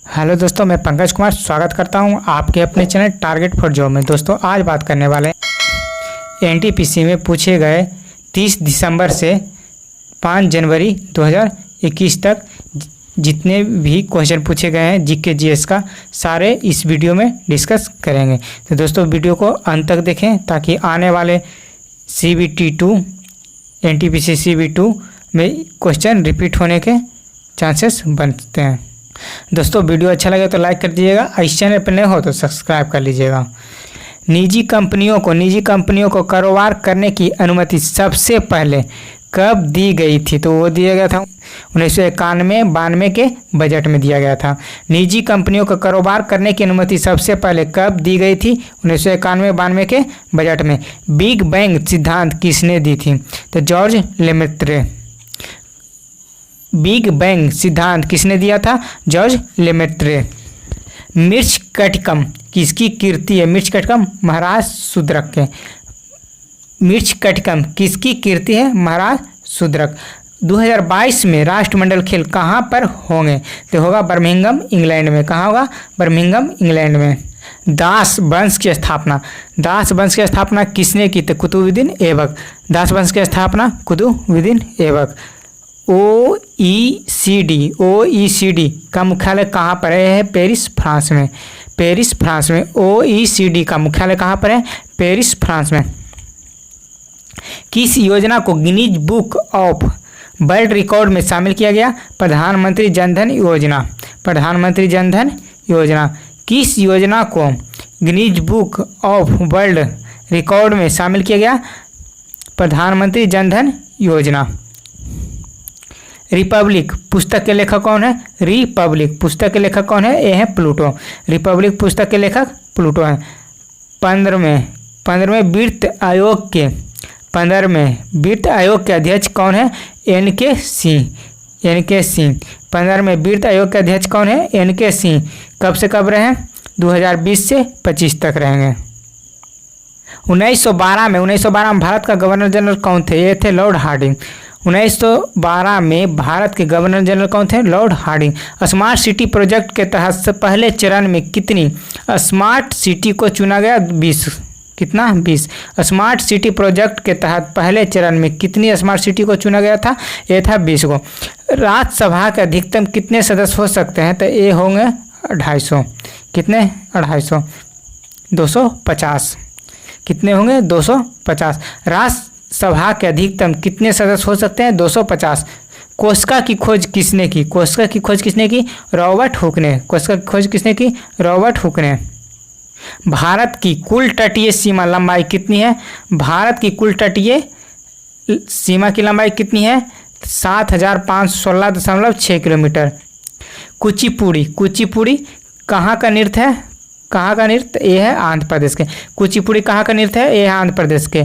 Hello दोस्तों, मैं पंकज कुमार स्वागत करता हूं आपके अपने चैनल टारगेट फॉर जॉब में। दोस्तों आज बात करने वाले एनटीपीसी में पूछे गए 30 दिसंबर से 5 जनवरी 2021 तक जितने भी क्वेश्चन पूछे गए हैं जीके जीएस का, सारे इस वीडियो में डिस्कस करेंगे। तो दोस्तों वीडियो को अंत तक देखें ताकि आने वाले CBT2 एनटीपीसी CB2 में क्वेश्चन रिपीट होने के चांसेस बनते हैं। दोस्तों वीडियो अच्छा लगे तो लाइक कर दीजिएगा, इस चैनल पर नए हो तो सब्सक्राइब कर लीजिएगा। निजी कंपनियों को कारोबार करने की अनुमति सबसे पहले कब दी गई थी? तो वो दिया गया था 1991-92 के बजट में दिया गया था। निजी कंपनियों को कारोबार करने की अनुमति सबसे पहले कब दी गई थी? 1991-92 के बजट में। बिग बैंग सिद्धांत किसने दी थी? तो जॉर्ज लेमेत्रे। बिग बैंग सिद्धांत किसने दिया था? George Lemaître. मृच्छकटिकम किसकी कीर्ति है? मृच्छकटिकम महाराज शूद्रक के। मृच्छकटिकम किसकी कीर्ति है? महाराज शूद्रक। 2022 में राष्ट्रमंडल खेल कहाँ पर होंगे? तो होगा बर्मिंघम इंग्लैंड में। कहाँ होगा? बर्मिंघम इंग्लैंड में। दास वंश की स्थापना किसने की? तो कुतुबुद्दीन ऐबक। दास वंश की स्थापना कुतुबुद्दीन ऐबक। OECD का मुख्यालय कहाँ पर है? पेरिस फ्रांस में। OECD का मुख्यालय कहाँ पर है? पेरिस फ्रांस में। किस योजना को Guinness book of world record में शामिल किया गया? प्रधानमंत्री जनधन योजना। किस योजना को Guinness book of world record में शामिल किया गया? प्रधानमंत्री जनधन योजना। रिपब्लिक पुस्तक के लेखक कौन है? ये है प्लूटो। रिपब्लिक पुस्तक के लेखक प्लूटो हैं। 15वें वित्त आयोग के अध्यक्ष कौन है? NK सिंह। 15वें वित्त आयोग के अध्यक्ष कौन है? NK सिंह। कब से कब रहे? 2020 से 25 तक रहेंगे। 1912 में भारत का गवर्नर जनरल कौन थे? ये थे लॉर्ड हार्डिंग। 1912 में भारत के गवर्नर जनरल कौन थे? Lord Hardinge. Smart city project के तहत पहले चरण में कितनी स्मार्ट सिटी को चुना गया? 20। कितना? 20। स्मार्ट सिटी प्रोजेक्ट के तहत पहले चरण में कितनी स्मार्ट सिटी को चुना गया था? ये था 20 को। राज्यसभा के अधिकतम कितने सदस्य हो सकते हैं? तो ये होंगे 250। कितने? 250। 250। कितने होंगे? 250। राज्यसभा के अधिकतम कितने सदस्य हो सकते हैं? 250। कोस्का की खोज किसने की? रॉबर्ट हुक ने। भारत की कुल तटीय सीमा लंबाई कितनी है? भारत की कुल तटीय सीमा की लंबाई कितनी है? 7516.6 किलोमीटर। कुचिपुड़ी कहाँ का नृत्य है? ये है आंध्र प्रदेश के। कुचिपुड़ी कहाँ का नृत्य है? ये है आंध्र प्रदेश के।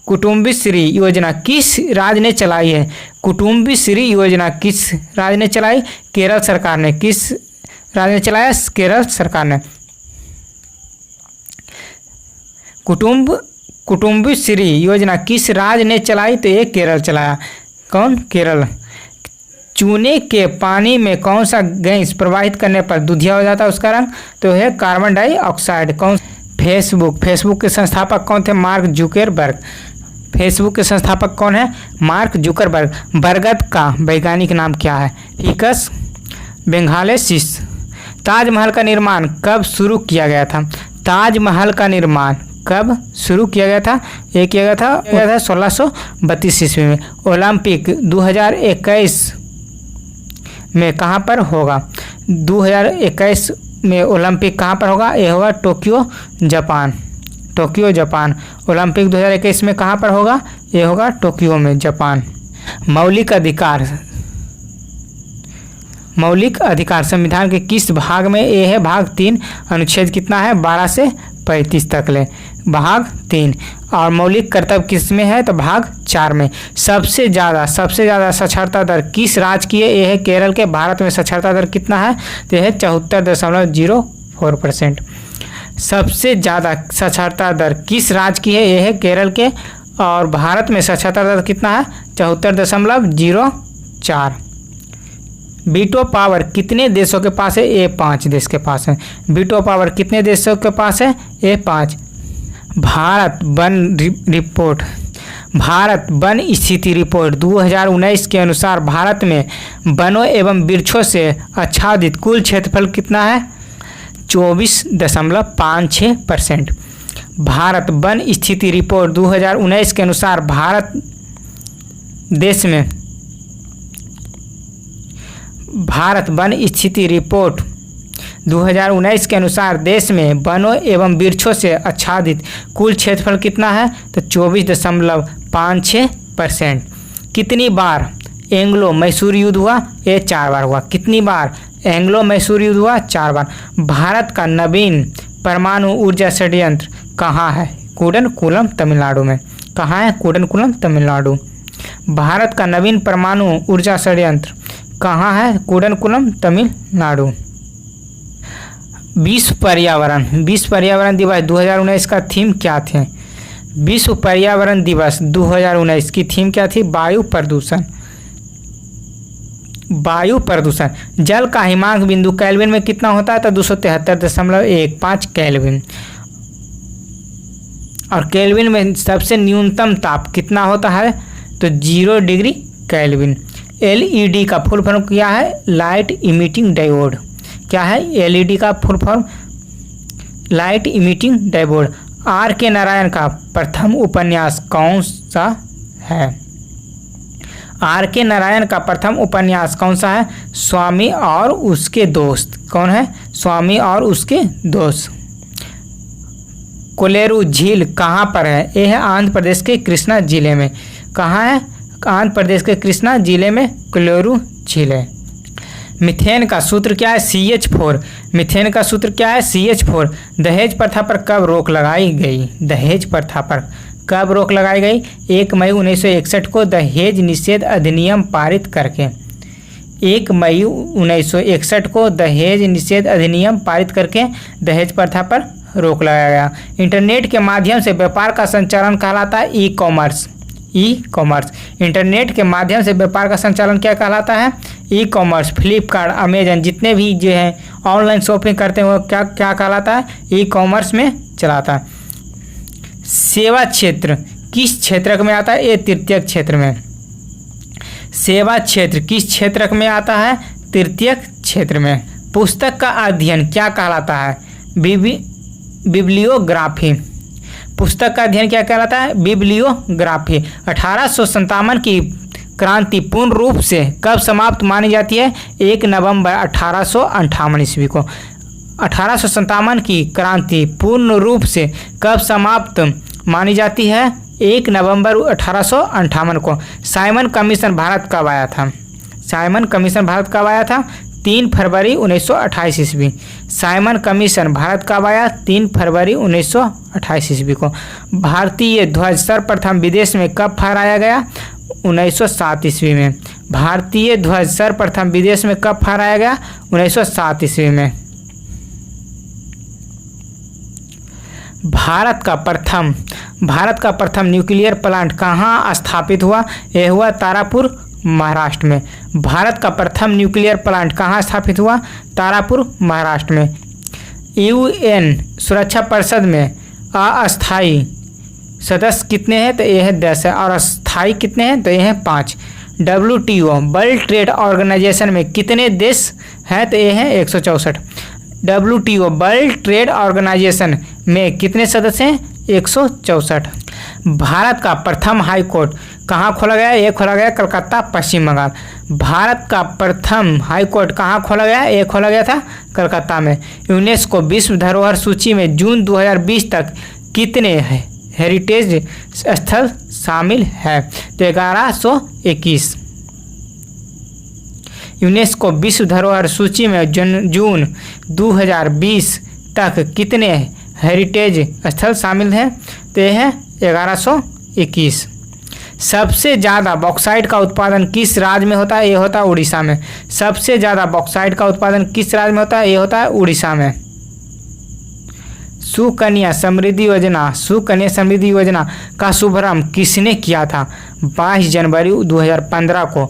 कुटुंबश्री योजना किस राज्य ने चलाई है? कुटुंबश्री योजना किस राज्य ने चलाई? केरल सरकार ने। किस राज्य ने चलाया? केरल सरकार ने। कुटुंबश्री योजना किस राज्य ने चलाई? तो ये केरल चलाया। कौन? केरल। चूने के पानी में कौन सा गैस प्रवाहित करने पर दुधिया हो जाता है उसका रंग? तो है कार्बन डाइऑक्साइड। कौन? फेसबुक के संस्थापक कौन थे? Mark Zuckerberg. फेसबुक के संस्थापक कौन है? Mark Zuckerberg. बरगद का वैज्ञानिक नाम क्या है? फिकस बेंगालेसिस। ताजमहल का निर्माण कब शुरू किया गया था? ताजमहल का निर्माण कब शुरू किया गया था? ये किया गया था 1632 ईस्वी में। ओलंपिक 2021 में कहाँ पर होगा? 2021 में ओलंपिक कहाँ पर होगा? ये होगा टोक्यो जापान। ओलंपिक 2021 में कहाँ पर होगा? ये होगा टोक्यो में, जापान। मौलिक अधिकार संविधान के किस भाग में? ये है भाग 3। अनुच्छेद कितना है? 12 से 35 तक ले। भाग 3। और मौलिक कर्तव्य किस में है? तो भाग 4 में। सबसे ज़्यादा साक्षरता दर किस राज्य की है? ये है केरल के। भारत में साक्षरता दर कितना है? तो यह है 74.04%। सबसे ज़्यादा साक्षरता दर किस राज्य की है? ये है केरल के। और भारत में साक्षरता दर कितना है? 74.04। वीटो पावर कितने देशों के पास है? ये 5 देश के पास है। वीटो पावर कितने देशों के पास है? ये 5। भारत वन स्थिति रिपोर्ट 2019 के अनुसार भारत में वनों एवं वृक्षों से आच्छादित कुल क्षेत्रफल कितना है? 24.56%। भारत वन स्थिति रिपोर्ट 2019 के अनुसार भारत वन स्थिति रिपोर्ट 2019 के अनुसार देश में वनों एवं वृक्षों से आच्छादित कुल क्षेत्रफल कितना है? तो 24.56%। कितनी बार एंग्लो मैसूर युद्ध हुआ? ये 4 बार हुआ। कितनी बार एंग्लो मैसूर युद्ध हुआ? 4 बार। भारत का नवीन परमाणु ऊर्जा संयंत्र कहाँ है? कूडनकुलम तमिलनाडु में। कहाँ है? कूडनकुलम तमिलनाडु। भारत का नवीन परमाणु ऊर्जा संयंत्र कहाँ है? कूडनकुलम तमिलनाडु। विश्व पर्यावरण दिवस 2019 का थीम क्या थे? विश्व पर्यावरण दिवस 2019 की थीम क्या थी? वायु प्रदूषण। जल का हिमांक बिंदु केल्विन में कितना होता है? तो 273.15 केल्विन। और केल्विन में सबसे न्यूनतम ताप कितना होता है? तो 0 डिग्री केल्विन। एलईडी का फुल फॉर्म क्या है? Light emitting diode. क्या है एलईडी का full form? Light emitting diode. R K Narayan का प्रथम उपन्यास कौन सा है? आर के नारायण का प्रथम उपन्यास कौन सा है? स्वामी और उसके दोस्त। कौन है? स्वामी और उसके दोस्त। कोलेरू झील कहाँ पर है? यह है आंध्र प्रदेश के कृष्णा जिले में। कहाँ है? आंध्र प्रदेश के कृष्णा जिले में कोलेरू झील है। मीथेन का सूत्र क्या है? CH4। मीथेन का सूत्र क्या है? CH4। दहेज प्रथा पर कब रोक लगाई गई? दहेज प्रथा पर कब रोक लगाई गई? 1 मई 1961 को दहेज निषेध अधिनियम पारित करके। 1 मई 1961 को दहेज निषेध अधिनियम पारित करके दहेज प्रथा पर रोक लगाया गया। इंटरनेट के माध्यम से व्यापार का संचालन कहलाता है ई कॉमर्स। इंटरनेट के माध्यम से व्यापार का संचालन क्या कहलाता है? E commerce. फ्लिपकार्ट, अमेजन जितने भी जो है ऑनलाइन शॉपिंग करते हैं वो क्या कहलाता है? ई कॉमर्स में चलाता है। सेवा क्षेत्र किस क्षेत्र में आता है? ये तृतीयक क्षेत्र में। सेवा क्षेत्र किस क्षेत्र में आता है? तृतीयक क्षेत्र में। पुस्तक का अध्ययन क्या कहलाता है? बिब्लियोग्राफी। पुस्तक का अध्ययन क्या कहलाता है? बिब्लियोग्राफी। 1857 की क्रांति पूर्ण रूप से कब समाप्त मानी जाती है? 1 नवंबर 1858 ईस्वी को। 1857 की क्रांति पूर्ण रूप से कब समाप्त मानी जाती है? 1 नवंबर 1858 को। साइमन कमीशन भारत कब आया था? 3 फरवरी 1928 ईस्वी। साइमन कमीशन भारत कब आया? 3 फरवरी 1928 ईस्वी को। भारतीय ध्वज सर्वप्रथम विदेश में कब फहराया गया? 1907 ईस्वी में। भारतीय ध्वज सर्वप्रथम विदेश में कब फहराया गया? 1907 ईस्वी में। भारत का प्रथम न्यूक्लियर प्लांट कहाँ स्थापित हुआ? यह हुआ तारापुर, महाराष्ट्र में। भारत का प्रथम न्यूक्लियर प्लांट कहाँ स्थापित हुआ? तारापुर, महाराष्ट्र में। UN सुरक्षा परिषद में अस्थायी सदस्य कितने हैं? तो यह है 10 है। और स्थायी कितने हैं? तो यह है 5। WTO वर्ल्ड ट्रेड ऑर्गेनाइजेशन में कितने देश हैं? तो यह है 164। WTO वर्ल्ड ट्रेड ऑर्गेनाइजेशन में कितने सदस्य हैं? 164। भारत का प्रथम हाई कोर्ट कहाँ खोला गया? ये खोला गया कलकत्ता, पश्चिम बंगाल। भारत का प्रथम हाई कोर्ट कहाँ खोला गया? ये खोला गया था कलकत्ता में। यूनेस्को विश्व धरोहर सूची में जून 2020 तक कितने हेरिटेज स्थल शामिल है? तो 1121। यूनेस्को विश्व धरोहर सूची में जून 2020 तक कितने हेरिटेज स्थल शामिल हैं? तो यह है 1121। सबसे ज़्यादा बॉक्साइट का उत्पादन किस राज्य में होता है? ये होता है उड़ीसा में। सबसे ज़्यादा बॉक्साइट का उत्पादन किस राज्य में होता है? ये होता है उड़ीसा में। सुकन्या समृद्धि योजना का शुभारंभ किसने किया था? 22 जनवरी 2015 को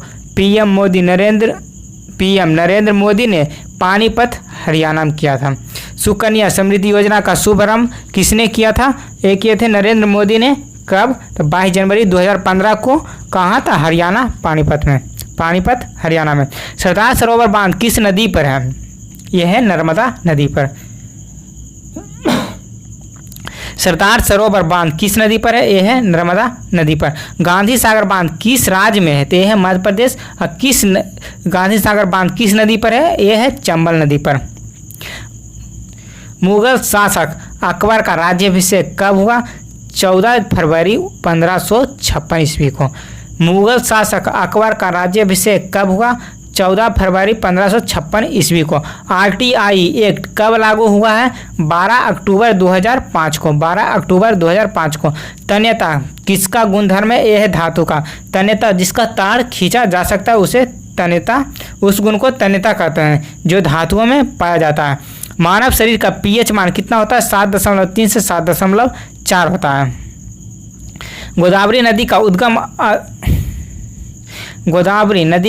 पीएम नरेंद्र मोदी ने पानीपत हरियाणा में किया था। सुकन्या समृद्धि योजना का शुभारंभ किसने किया था? ये किए थे नरेंद्र मोदी ने। कब? तो 22 जनवरी 2015 को। कहाँ था? हरियाणा, पानीपत में, पानीपत हरियाणा में। सरदार सरोवर बांध किस नदी पर है? यह है नर्मदा नदी पर। सरदार सरोवर बांध किस नदी पर है? यह है नर्मदा नदी पर। गांधी सागर बांध किस राज्य में है? तो यह है मध्य प्रदेश। और गांधी सागर बांध किस नदी पर है? यह है चंबल नदी पर। मुगल शासक अकबर का राज्याभिषेक कब हुआ? 14 फरवरी 1556 ईस्वी को। मुगल शासक अकबर का राज्याभिषेक कब हुआ? 14 फरवरी 1556 ईस्वी को। आरटीआई एक्ट कब लागू हुआ है? 12 अक्टूबर 2005 को। 12 अक्टूबर 2005 को। तन्यता किसका गुणधर्म है? यह है धातु का। तन्यता जिसका तार खींचा जा सकता है उसे तन्यता, उस गुण को तन्यता कहते हैं जो धातुओं में पाया जाता है। मानव शरीर का पीएच मान कितना होता है? 7.3 से 7.4 होता है। गोदावरी नदी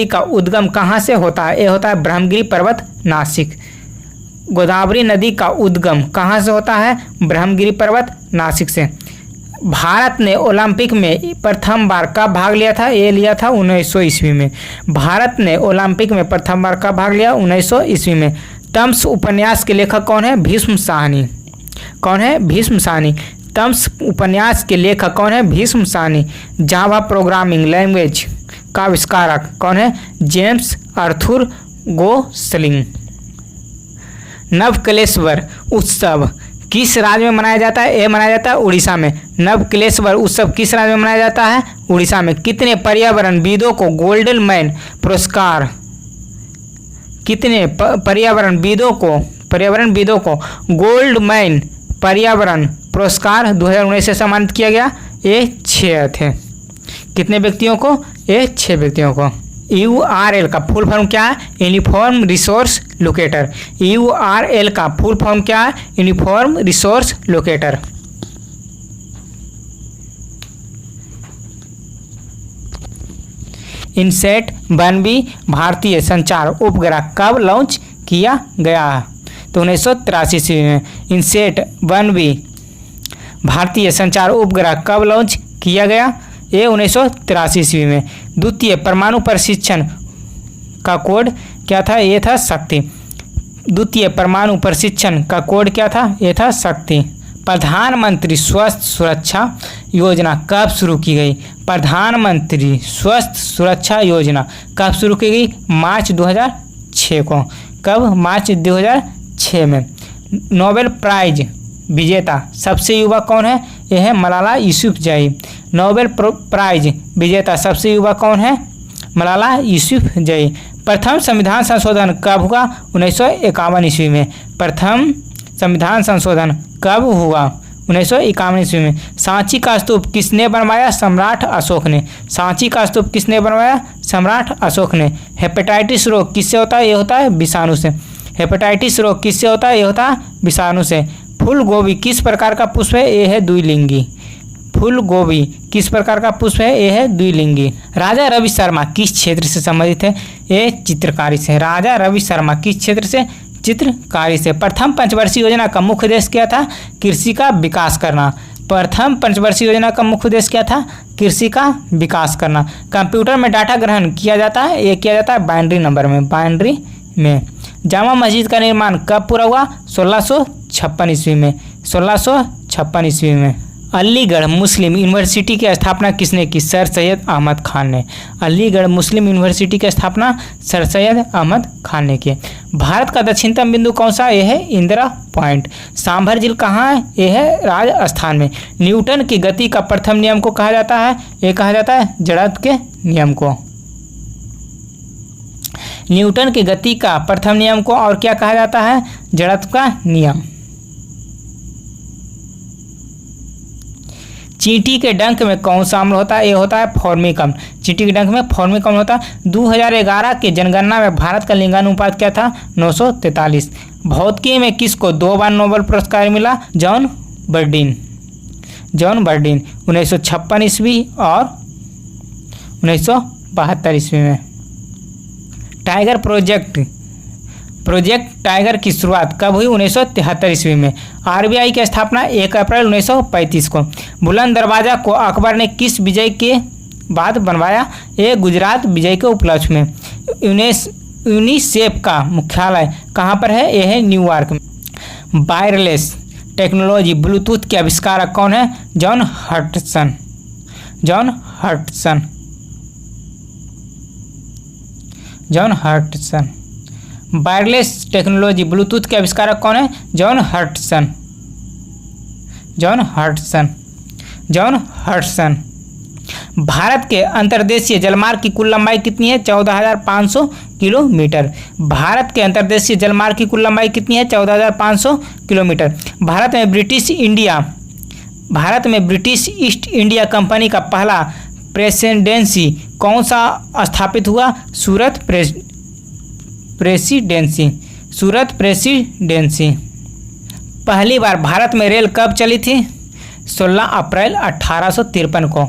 का उद्गम कहाँ से होता है? ये होता है ब्रह्मगिरी पर्वत, नासिक। गोदावरी नदी का उद्गम कहाँ से होता है? ब्रह्मगिरी पर्वत, नासिक से। भारत ने ओलंपिक में प्रथम बार कब भाग लिया था? ये लिया था 1900 ईस्वी में। भारत ने ओलंपिक में प्रथम बार कब भाग लिया? 1900 ईस्वी में। तम्स उपन्यास के लेखक कौन है? भीष्म साहनी। कौन है? भीष्म साहनी। तम्स उपन्यास के लेखक कौन है? Bhishma Sahni. Java programming language का आविष्कारक कौन है? James अर्थुर Gosling. नवकलेश्वर उत्सव किस राज्य में मनाया जाता है? यह मनाया जाता है उड़ीसा में। नवकलेश्वर उत्सव किस राज्य में मनाया जाता है? उड़ीसा में। कितने पर्यावरणविदों को गोल्डन मैन पुरस्कार, कितने पर्यावरणविदों को गोल्ड मैन पर्यावरण पुरस्कार 2019 से सम्मानित किया गया? ये 6 थे। कितने व्यक्तियों को? ये 6 व्यक्तियों को। URL का फुल फॉर्म क्या है? Uniform resource locator. URL का फुल फॉर्म क्या है? Uniform resource locator. INSAT 1B भारतीय संचार उपग्रह कब लॉन्च किया गया? तो 1983 ईस्वी में। इनसेट 1B भारतीय संचार उपग्रह कब लॉन्च किया गया? ये 1983 ईस्वी में। द्वितीय परमाणु प्रशिक्षण का कोड क्या था? ये था शक्ति। द्वितीय परमाणु प्रशिक्षण का कोड क्या था? ये था शक्ति। प्रधानमंत्री स्वास्थ्य सुरक्षा योजना कब शुरू की गई? प्रधानमंत्री स्वास्थ्य सुरक्षा योजना कब शुरू की गई? मार्च 2006 को। कब? मार्च 2006 में। नोबेल प्राइज विजेता सबसे युवा कौन है? यह है मलाला यूसुफजई। नोबेल प्राइज विजेता सबसे युवा कौन है? मलाला यूसुफजई। प्रथम संविधान संशोधन कब हुआ? 1951 ईस्वी में। प्रथम संविधान संशोधन कब हुआ? 1951 ईस्वी में। सांची का स्तूप किसने बनवाया? सम्राट अशोक ने। सांची का स्तूप किसने बनवाया? सम्राट अशोक ने। हेपेटाइटिस रोग किससे होता है? ये होता है विषाणु से। हेपेटाइटिस रोग किससे होता है? ये होता है विषाणु से। फूल गोभी किस प्रकार का पुष्प है? ये है द्विलिंगी। फूल गोभी किस प्रकार का पुष्प है? ये है द्विलिंगी। राजा रवि शर्मा किस क्षेत्र से संबंधित है? ये चित्रकारी से। राजा रवि शर्मा किस क्षेत्र से? चित्रकारी से। प्रथम पंचवर्षीय योजना का मुख्य उद्देश्य क्या था? कृषि का विकास करना। प्रथम पंचवर्षीय योजना का मुख्य उद्देश्य क्या था? कृषि का विकास करना। कंप्यूटर में डाटा ग्रहण किया जाता है? ये किया जाता है बाइनरी नंबर में। बाइनरी में। जामा मस्जिद का निर्माण कब पूरा हुआ? 1656 ईस्वी में। 1656 ईस्वी में। अलीगढ़ मुस्लिम यूनिवर्सिटी की स्थापना किसने की? सर सैयद अहमद खान ने। अलीगढ़ मुस्लिम यूनिवर्सिटी की स्थापना सर सैयद अहमद खान ने की। भारत का दक्षिणतम बिंदु कौन सा? यह है इंदिरा पॉइंट। सांभर झील कहाँ है? यह है राजस्थान में। न्यूटन की गति का प्रथम नियम को कहा जाता है? यह कहा जाता है जड़त्व के नियम को। न्यूटन की गति का प्रथम नियम को और क्या कहा जाता है? जड़त्व का नियम। चींटी के डंक में कौन शामिल होता है? ये होता है फॉर्मिकम। चींटी के डंक में फॉर्मिकम होता है। 2011 के जनगणना में भारत का लिंगानुपात क्या था? 943। भौतिकी में किसको 2 बार नोबेल पुरस्कार मिला? जॉन बर्डीन। 1956 ईस्वी और 1972 ईस्वी में। टाइगर प्रोजेक्ट टाइगर की शुरुआत कब हुई? 1973 ईस्वी में। आरबीआई की स्थापना 1 अप्रैल 1935 को। बुलंद दरवाजा को अकबर ने किस विजय के बाद बनवाया? ये गुजरात विजय के उपलक्ष्य में। यूनिसेफ का मुख्यालय कहाँ पर है? यह है न्यूयॉर्क में। वायरलेस टेक्नोलॉजी ब्लूटूथ के आविष्कारक कौन है? John Hutson. Wireless technology Bluetooth के आविष्कारक कौन है? John Hutson. भारत के अंतर्देशीय जलमार्ग की कुल लंबाई कितनी है? 14,500 किलोमीटर। भारत के अंतर्देशीय जलमार्ग की कुल लंबाई कितनी है? 14,500 किलोमीटर। भारत में ब्रिटिश ईस्ट इंडिया कंपनी का पहला प्रेसिडेंसी कौन सा स्थापित हुआ? सूरत प्रेसिडेंसी। पहली बार भारत में रेल कब चली थी? 16 अप्रैल 1853 को।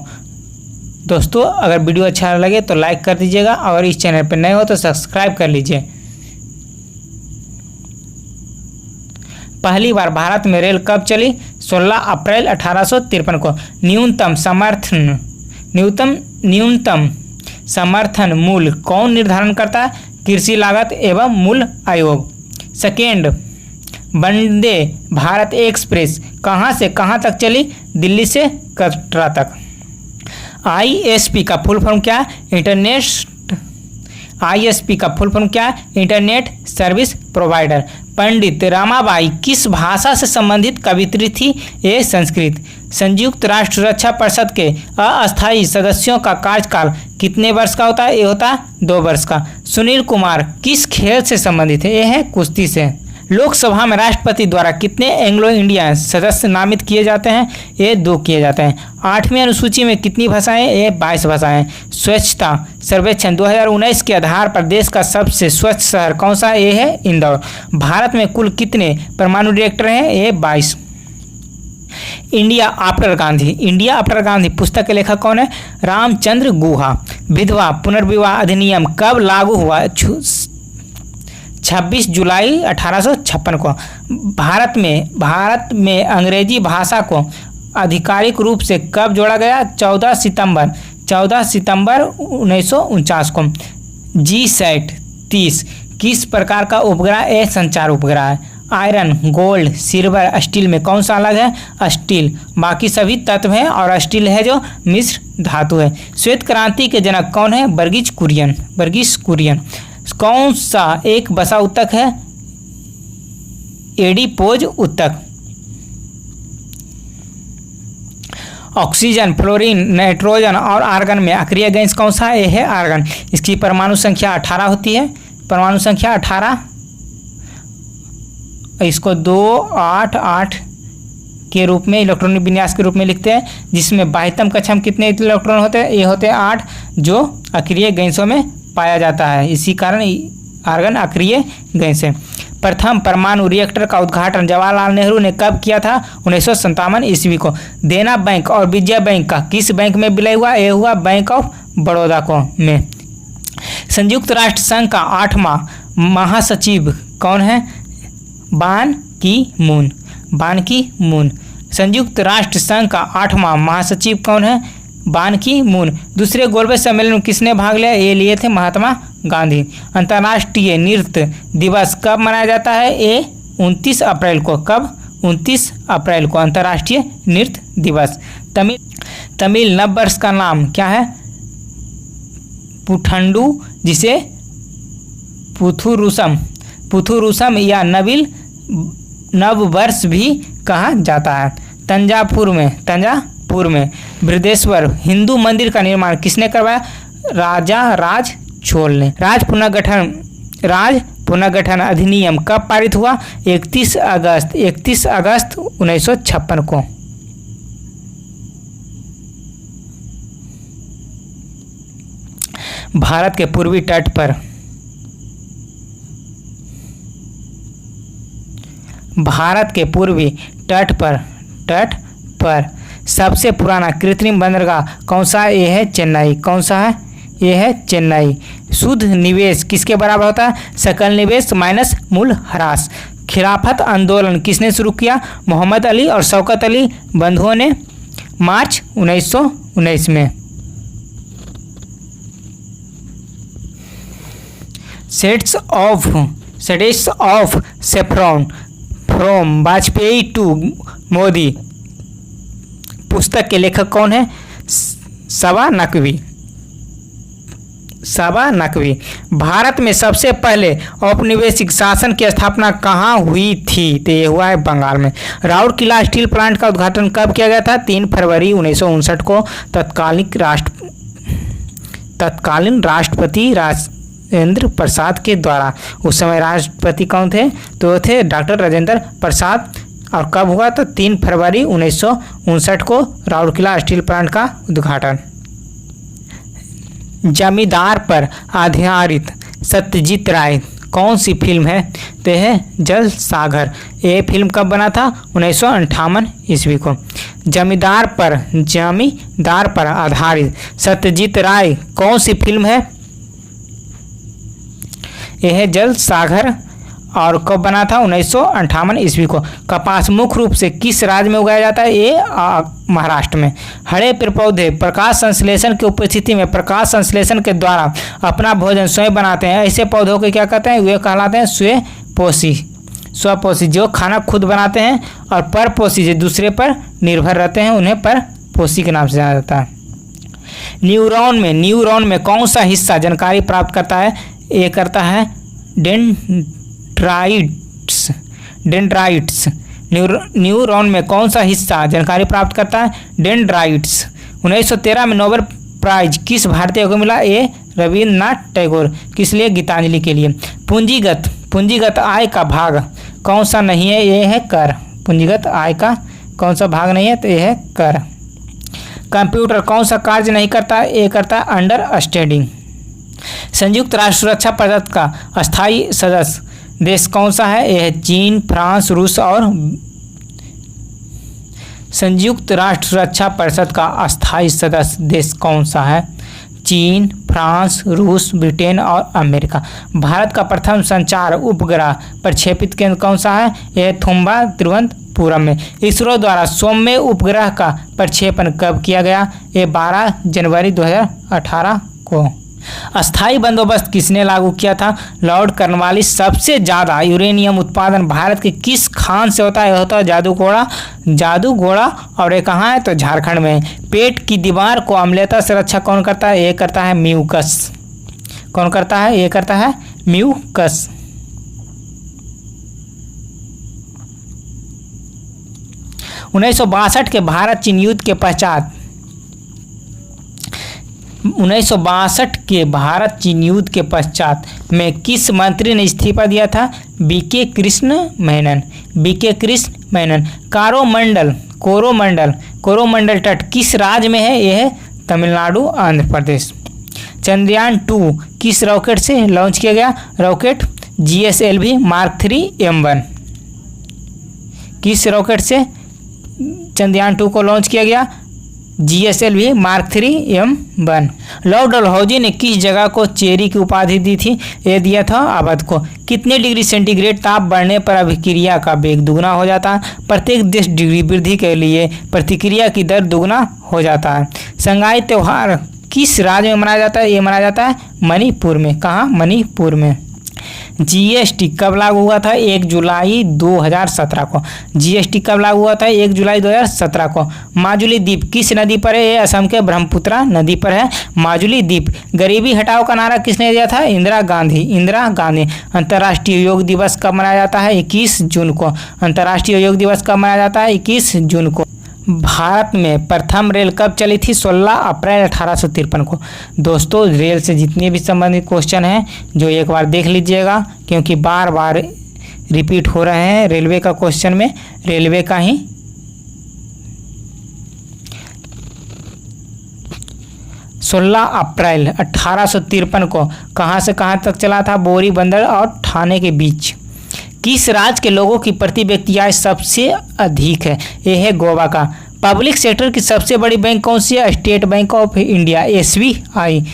दोस्तों, अगर वीडियो अच्छा लगे तो लाइक कर दीजिएगा और इस चैनल पर नए हो तो सब्सक्राइब कर लीजिए। पहली बार भारत में रेल कब चली? 16 अप्रैल 1853 को। न्यूनतम समर्थन मूल्य कौन निर्धारण करता है? कृषि लागत एवं मूल्य आयोग। सेकेंड, वंदे भारत एक्सप्रेस कहाँ से कहाँ तक चली? दिल्ली से कटरा तक। ISP का फुल फॉर्म क्या है? Internet service provider. Pandit Ramabai किस भाषा से संबंधित कवियत्री थी? ये संस्कृत। संयुक्त राष्ट्र सुरक्षा परिषद के अस्थायी सदस्यों का कार्यकाल कितने वर्ष का होता है? ये होता है 2 वर्ष का। सुनील कुमार किस खेल से संबंधित है? ये है कुश्ती से। लोकसभा में राष्ट्रपति द्वारा कितने एंग्लो इंडियन सदस्य नामित किए जाते हैं? ये 2 किए जाते हैं। 8वीं अनुसूची में कितनी भाषाएं? ये 22 भाषाएं। स्वच्छता सर्वेक्षण 2019 के आधार पर देश का सबसे स्वच्छ शहर कौन सा? ये है इंदौर। भारत में कुल कितने परमाणु रिएक्टर हैं? ये 22। इंडिया आफ्टर गांधी पुस्तक के लेखक कौन है? रामचंद्र गुहा। विधवा पुनर्विवाह अधिनियम कब लागू हुआ? 26 जुलाई 1856 को। भारत में अंग्रेजी भाषा को आधिकारिक रूप से कब जोड़ा गया? 14 सितंबर 1949 को। GSAT-30 किस प्रकार का उपग्रह? यह संचार उपग्रह है। आयरन, गोल्ड, सिल्वर, स्टील में कौन सा अलग है? स्टील। बाकी सभी तत्व हैं और स्टील है जो मिश्र धातु है। श्वेत क्रांति के जनक कौन है? वर्गीज कुरियन। कौन सा एक बसा ऊतक है? एडिपोज ऊतक। ऑक्सीजन, फ्लोरीन, नाइट्रोजन और आर्गन में अक्रिय गैस कौन सा है? यह है आर्गन। इसकी परमाणु संख्या 18 होती है। परमाणु संख्या 18। इसको 288 के रूप में इलेक्ट्रॉनिक विन्यास के रूप में लिखते हैं, जिसमें बाह्यतम कक्षा में कितने इलेक्ट्रॉन होते हैं? ये होते हैं 8, जो अक्रिय गैसों में पाया जाता है। इसी कारण आर्गन अक्रिय गैस है। प्रथम परमाणु रिएक्टर का उद्घाटन जवाहरलाल नेहरू ने कब किया था? 1957 ईस्वी को। देना बैंक और विजया बैंक का किस बैंक में विलय हुआ? यह हुआ बैंक ऑफ बड़ौदा को में। संयुक्त राष्ट्र संघ का 8वां महासचिव कौन है? बान की मून। संयुक्त राष्ट्र संघ का 8वां महासचिव कौन है? बान की मून। दूसरे गोलमेज सम्मेलन में किसने भाग लिया? ये लिए थे महात्मा गांधी। अंतर्राष्ट्रीय नृत्य दिवस कब मनाया जाता है? ये 29 अप्रैल को। कब? 29 अप्रैल को अंतर्राष्ट्रीय नृत्य दिवस। तमिल नववर्ष का नाम क्या है? पुथंडू, जिसे पुथुरुसम या नववर्ष भी कहा जाता है। तंजापुर में बृहदेश्वर हिंदू मंदिर का निर्माण किसने करवाया? राजा राज चोल ने। राज पुनर्गठन अधिनियम कब पारित हुआ? 31 अगस्त 1956 को। भारत के पूर्वी तट पर सबसे पुराना कृत्रिम बंदरगाह कौन सा है? ये है चेन्नई। कौन सा है? ये है चेन्नई। शुद्ध निवेश किसके बराबर होता है? सकल निवेश माइनस मूल ह्रास। खिलाफत आंदोलन किसने शुरू किया? मोहम्मद अली और शौकत अली बंधुओं ने मार्च 1919 में। Shades of saffron from Vajpayee to Modi पुस्तक के लेखक कौन है? सबा नकवी। भारत में सबसे पहले औपनिवेशिक शासन की स्थापना कहाँ हुई थी? तो ये हुआ है बंगाल में। राउरकेला स्टील प्लांट का उद्घाटन कब किया गया था? 3 फरवरी 1959 को तत्कालीन राष्ट्रपति राजेंद्र प्रसाद के द्वारा। उस समय राष्ट्रपति कौन थे? तो थे डॉक्टर राजेंद्र प्रसाद। और कब हुआ? तो 3 फरवरी 1959 को राउरकेला स्टील प्लांट का उद्घाटन। जमींदार पर आधारित सत्यजीत राय कौन सी फिल्म है? तो है जल सागर। ये फिल्म कब बना था? 1958 ईस्वी को। जमींदार पर आधारित सत्यजीत राय कौन सी फिल्म है? यह है जल सागर। और कब बना था? 1958 ईस्वी को। कपास मुख्य रूप से किस राज्य में उगाया जाता है? ये महाराष्ट्र में। हरे पेड़ पौधे प्रकाश संश्लेषण की उपस्थिति में प्रकाश संश्लेषण के द्वारा अपना भोजन स्वयं बनाते हैं, ऐसे पौधों को क्या कहते हैं? वे कहलाते हैं स्वपोषी, जो खाना खुद बनाते हैं, और परपोषी जो दूसरे पर निर्भर रहते हैं, उन्हें परपोषी के नाम से जाना जाता है। न्यूरॉन में कौन सा हिस्सा जानकारी प्राप्त करता है? ये करता है डेंड्राइट्स। न्यूरॉन में कौन सा हिस्सा जानकारी प्राप्त करता है? डेंड्राइट्स। 1913 में नोबेल प्राइज किस भारतीय को मिला? ये रविन्द्रनाथ टैगोर। किस लिए? गीतांजलि के लिए। पूंजीगत आय का भाग कौन सा नहीं है? ये है कर। पूंजीगत आय का कौन सा भाग नहीं है? तो ये है कर। कंप्यूटर कौन सा कार्य नहीं करता? ये करता है अंडरस्टैंडिंग। संयुक्त राष्ट्र सुरक्षा परिषद का अस्थायी सदस्य देश कौन सा है? यह है चीन, फ्रांस, रूस और संयुक्त राष्ट्र सुरक्षा परिषद का अस्थायी सदस्य देश कौन सा है? चीन, फ्रांस, रूस, ब्रिटेन और अमेरिका। भारत का प्रथम संचार उपग्रह प्रक्षेपित केंद्र कौन सा है? यह थुम्बा तिरुवनंतपुरम में। इसरो द्वारा सौम्य उपग्रह का प्रक्षेपण कब किया गया? ये 12 जनवरी 2018 को। अस्थायी बंदोबस्त किसने लागू किया था? Lord Cornwallis. सबसे ज़्यादा यूरेनियम उत्पादन भारत के किस खान से होता है? यह होता है जादूगोड़ा। और ये कहाँ है? तो झारखंड में। पेट की दीवार को अम्लता से रक्षा कौन करता है? ये करता है म्यूकस। कौन करता है? ये करता है म्यूकस। उन्नीस सौ बासठ के भारत चीन युद्ध के पश्चात 1962 के भारत चीन युद्ध के पश्चात में किस मंत्री ने इस्तीफा दिया था? बीके कृष्ण मेनन। कोरोमंडल तट किस राज्य में है? यह है तमिलनाडु, आंध्र प्रदेश। चंद्रयान 2 किस रॉकेट से लॉन्च किया गया? Rocket GSLV Mark 3 M1। किस रॉकेट से चंद्रयान 2 को लॉन्च किया गया? GSLV Mark 3 M1। Lord Dalhousie ने किस जगह को चेरी की उपाधि दी थी? ये दिया था अवध को। कितने डिग्री सेंटीग्रेड ताप बढ़ने पर अभिक्रिया का वेग दुगना हो जाता है? प्रत्येक 10 डिग्री वृद्धि के लिए प्रतिक्रिया की दर दुगना हो जाता है। संगाई त्यौहार किस राज्य में मनाया जाता है? ये मनाया जाता है मणिपुर में। कहाँ? मणिपुर में। GST कब लागू हुआ था? 1 जुलाई 2017 को। GST कब लागू हुआ था? 1 जुलाई 2017 को। माजुली द्वीप किस नदी पर है? ये असम के ब्रह्मपुत्रा नदी पर है माजुली द्वीप। गरीबी हटाओ का नारा किसने दिया था? इंदिरा गांधी। अंतर्राष्ट्रीय योग दिवस कब मनाया जाता है? 21 जून को। अंतर्राष्ट्रीय योग दिवस कब मनाया जाता है? 21 जून को। भारत में प्रथम रेल कब चली थी? 16 अप्रैल 1853 को। दोस्तों, रेल से जितने भी संबंधित क्वेश्चन हैं जो एक बार देख लीजिएगा, क्योंकि बार बार रिपीट हो रहे हैं रेलवे का क्वेश्चन में। रेलवे का ही 16 अप्रैल 1853 को कहाँ से कहाँ तक चला था? बोरी बंदर और ठाणे के बीच। किस राज्य के लोगों की प्रति व्यक्ति आय सबसे अधिक है? यह है गोवा का। पब्लिक सेक्टर की सबसे बड़ी बैंक कौन सी है? State bank of India, SBI।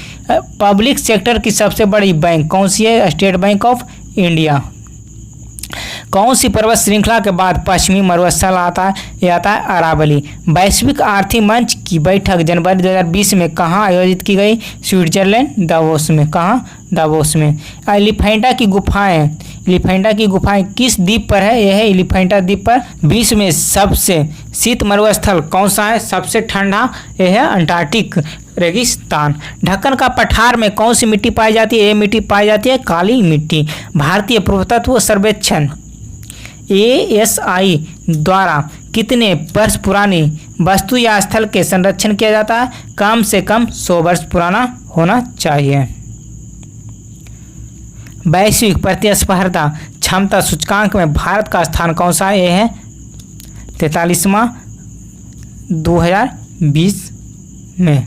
Public sector की सबसे बड़ी बैंक कौन सी है? State bank of India. कौन सी पर्वत श्रृंखला के बाद पश्चिमी मरुस्थल आता है? यह आता है अरावली। वैश्विक आर्थिक मंच की बैठक जनवरी 2020 में कहाँ आयोजित की गई? स्विट्जरलैंड, दावोस में। कहाँ? दावोस में। एलिफेंटा की गुफाएं किस द्वीप पर है? यह है एलिफेंटा द्वीप पर। विश्व में सबसे शीत मरुस्थल कौन सा है? सबसे ठंडा यह है अंटार्कटिक रेगिस्तान। ढक्कन का पठार में कौन सी मिट्टी पाई जाती है? ये मिट्टी पाई जाती है काली मिट्टी। भारतीय पुरातत्व सर्वेक्षण ASI द्वारा कितने वर्ष पुरानी वस्तु या स्थल के संरक्षण किया जाता है? कम से कम 100 वर्ष पुराना होना चाहिए। वैश्विक प्रतिस्पर्धा क्षमता सूचकांक में भारत का स्थान कौन सा है? यह है 43वां 2020 में।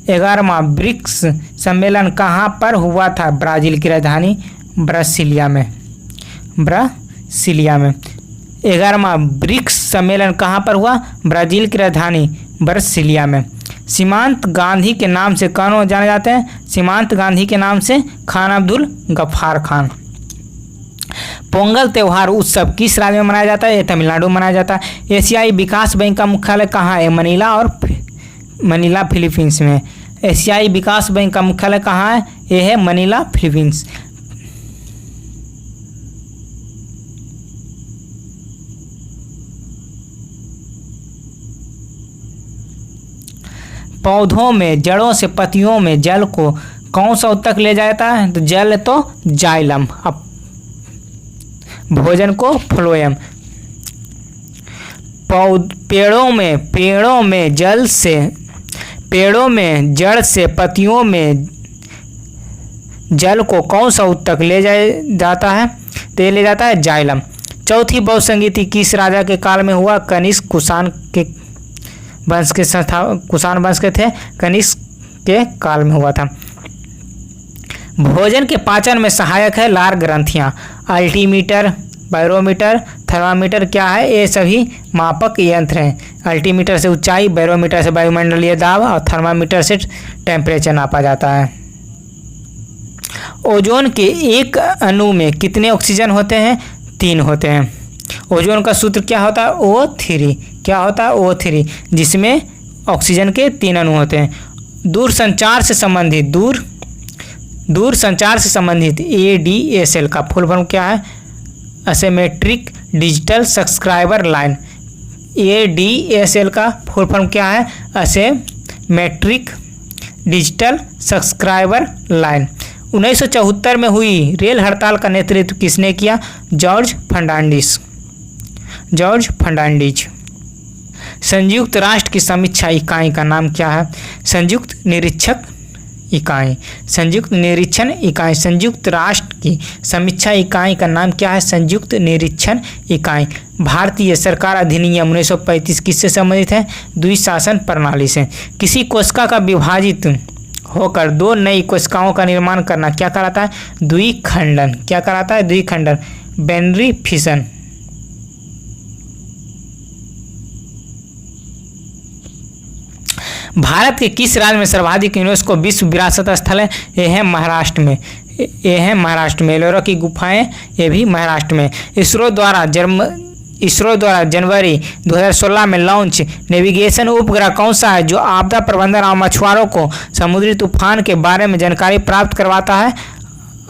11वां ब्रिक्स सम्मेलन कहाँ पर हुआ था? ब्राज़ील की राजधानी ब्रासिलिया में। 11वां ब्रिक्स सम्मेलन कहाँ पर हुआ? ब्राज़ील की राजधानी ब्रासिलिया में। सीमांत गांधी के नाम से कौन जाने जाते हैं? सीमांत गांधी के नाम से खान अब्दुल गफ्फार खान। पोंगल त्योहार उत्सव किस राज्य में मनाया जाता है? ये तमिलनाडु में मनाया जाता है। एशियाई विकास बैंक का मुख्यालय कहाँ है? मनीला फिलीपींस में। एशियाई विकास बैंक का मुख्यालय कहाँ है? यह है मनीला फिलीपींस। पौधों में जड़ों से पत्तियों में जल को कौन सा उत्तक ले जाता है? तो जल तो जाइलम, अब भोजन को फ्लोएम। पेड़ों में जड़ से पत्तियों में जल को कौन सा उत्तक ले जाता है? तो ये ले जाता है जाइलम। चौथी बौद्ध संगीति किस राजा के काल में हुआ? कनिष्क कुषाण वंश के थे, कनिष्क के काल में हुआ था। भोजन के पाचन में सहायक है लार ग्रंथियाँ। अल्टीमीटर, बैरोमीटर, थर्मामीटर क्या है? ये सभी मापक यंत्र हैं। अल्टीमीटर से ऊंचाई, बैरोमीटर से वायुमंडलीय दाब और थर्मामीटर से टेम्परेचर नापा जाता है। ओजोन के एक अणु में कितने ऑक्सीजन होते हैं? 3 होते हैं। ओजोन का सूत्र क्या होता है? O3। क्या होता है? O3, जिसमें ऑक्सीजन के 3 अणु होते हैं। दूर संचार से संबंधित ADSL का फुल फॉर्म क्या है? Asymmetric digital subscriber line. ADSL का फुल फॉर्म क्या है? Asymmetric digital subscriber line. 1974 में हुई रेल हड़ताल का नेतृत्व किसने किया? जॉर्ज फर्नांडीज। संयुक्त राष्ट्र की समीक्षा इकाई का नाम क्या है? संयुक्त निरीक्षण इकाई। संयुक्त राष्ट्र की समीक्षा इकाई का नाम क्या है? संयुक्त निरीक्षण इकाई। भारतीय सरकार अधिनियम 1935 किससे संबंधित है? द्विशासन प्रणाली से। किसी कोशिका का विभाजित होकर 2 नई कोशिकाओं का निर्माण करना क्या कहलाता है? द्विखंडन। क्या कहलाता है? द्विखंडन, बाइनरी फिशन। भारत के किस राज्य में सर्वाधिक यूनेस्को विश्व विरासत स्थल है? ये है महाराष्ट्र में। एलोरा की गुफाएं, ये भी महाराष्ट्र में। इसरो द्वारा जनवरी 2016 में लॉन्च नेविगेशन उपग्रह कौन सा है जो आपदा प्रबंधन और मछुआरों को समुद्री तूफान के बारे में जानकारी प्राप्त करवाता है?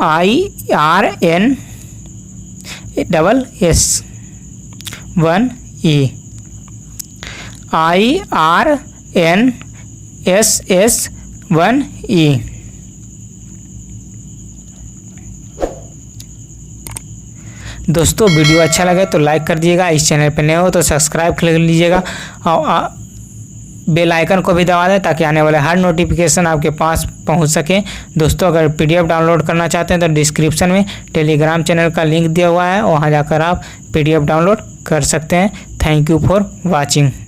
IRNSS-1E। दोस्तों वीडियो अच्छा लगे तो लाइक कर दीजिएगा, इस चैनल पर नए हो तो सब्सक्राइब कर लीजिएगा और बेल आइकन को भी दबा दें ताकि आने वाले हर नोटिफिकेशन आपके पास पहुंच सके। दोस्तों अगर PDF डाउनलोड करना चाहते हैं तो डिस्क्रिप्शन में टेलीग्राम चैनल का लिंक दिया हुआ है, वहां जाकर आप PDF डाउनलोड कर सकते हैं। Thank you for watching.